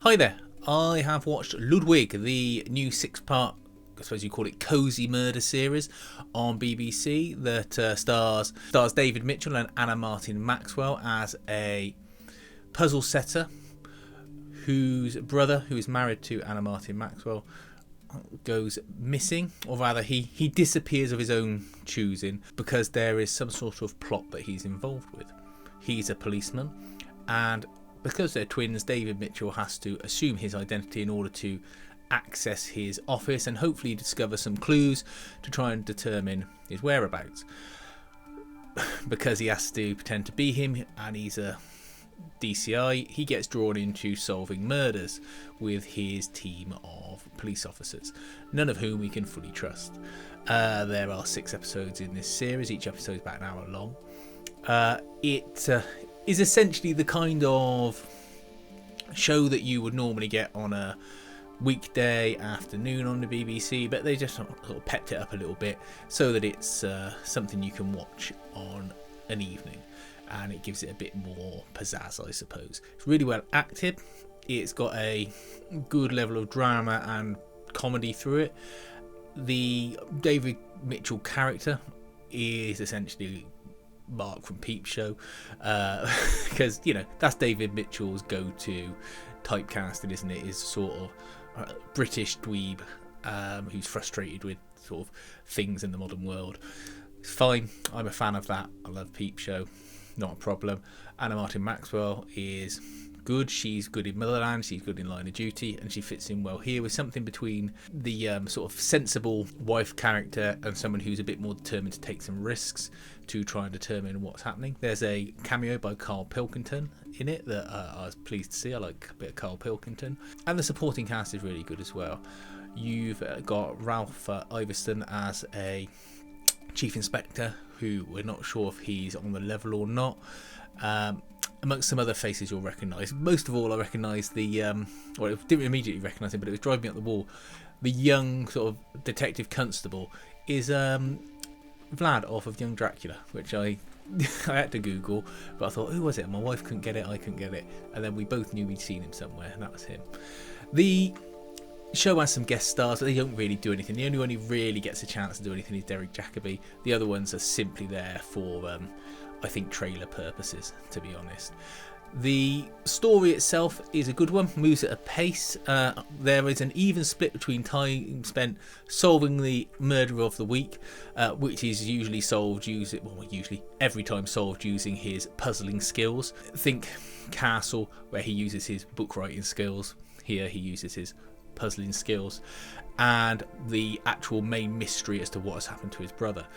Hi there, I have watched Ludwig, the new 6-part, I suppose you call it, cosy murder series on BBC that stars David Mitchell and Anna Martin Maxwell as a puzzle setter whose brother, who is married to Anna Martin Maxwell, goes missing, or rather he disappears of his own choosing because there is some sort of plot that he's involved with. He's a policeman, and because they're twins, David Mitchell has to assume his identity in order to access his office and hopefully discover some clues to try and determine his whereabouts. Because he has to pretend to be him and he's a DCI, he gets drawn into solving murders with his team of police officers, none of whom we can fully trust. There are 6 episodes in this series, each episode is about an hour long. It is essentially the kind of show that you would normally get on a weekday afternoon on the BBC, but they just sort of pepped it up a little bit so that it's something you can watch on an evening, and it gives it a bit more pizzazz, I suppose. It's really well acted, it's got a good level of drama and comedy through it. The David Mitchell character is essentially Mark from Peep Show, because that's David Mitchell's go-to typecasting, isn't it? Is sort of British dweeb who's frustrated with sort of things in the modern world. It's fine, I'm a fan of that. I love Peep Show, not a problem. Anna Martin Maxwell is good. She's good in Motherland, she's good in Line of Duty, and she fits in well here with something between the sort of sensible wife character and someone who's a bit more determined to take some risks to try and determine what's happening. There's a cameo by Carl Pilkington in it that I was pleased to see. I like a bit of Carl Pilkington, and the supporting cast is really good as well. You've got Ralph Iverson as a chief inspector who we're not sure if he's on the level or not. Amongst some other faces you'll recognise. Most of all, I recognise the well, I didn't immediately recognise him, but it was driving me up the wall. The young sort of detective constable is Vlad off of Young Dracula, which I had to Google, but I thought, who was it? My wife couldn't get it, I couldn't get it, and then we both knew we'd seen him somewhere, and that was him. The show has some guest stars, but they don't really do anything. The only one who really gets a chance to do anything is Derek Jacobi. The other ones are simply there for I think trailer purposes, to be honest. The story itself is a good one, moves at a pace. There is an even split between time spent solving the murder of the week, which is usually solved using, every time solved using his puzzling skills. Think Castle, where he uses his book writing skills. Here he uses his puzzling skills, and the actual main mystery as to what has happened to his brother.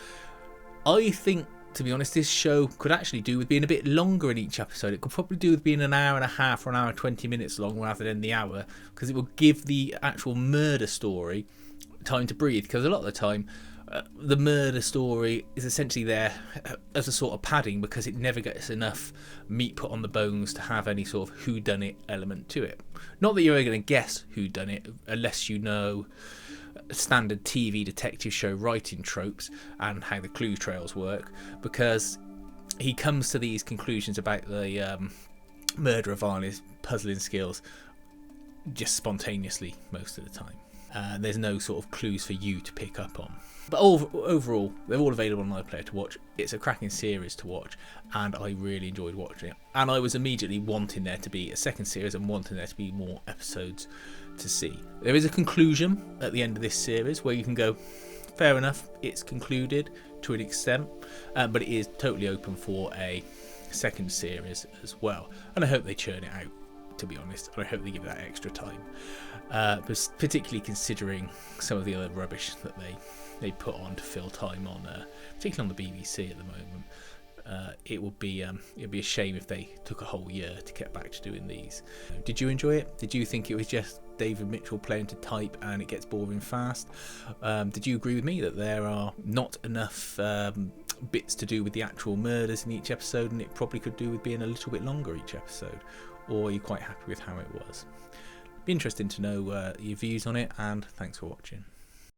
I think, to be honest, this show could actually do with being a bit longer in each episode. It could probably do with being an hour and a half or an hour and 20 minutes long rather than the hour, because it will give the actual murder story time to breathe. Because a lot of the time, the murder story is essentially there as a sort of padding, because it never gets enough meat put on the bones to have any sort of whodunit element to it. Not that you're ever going to guess whodunit unless you know standard TV detective show writing tropes and how the clue trails work, because he comes to these conclusions about the murder of Arnie's puzzling skills just spontaneously most of the time. There's no sort of clues for you to pick up on. But overall, they're all available on iPlayer to watch. It's a cracking series to watch, and I really enjoyed watching it. And I was immediately wanting there to be a second series and wanting there to be more episodes to see. There is a conclusion at the end of this series where you can go, fair enough, it's concluded to an extent, but it is totally open for a second series as well. And I hope they churn it out, to be honest, and I hope they give that extra time. Particularly considering some of the other rubbish that they put on to fill time on, particularly on the BBC at the moment. It would be a shame if they took a whole year to get back to doing these. Did you enjoy it? Did you think it was just David Mitchell playing to type and it gets boring fast? Did you agree with me that there are not enough bits to do with the actual murders in each episode, and it probably could do with being a little bit longer each episode? Or are you quite happy with how it was? Be interesting to know your views on it, and thanks for watching.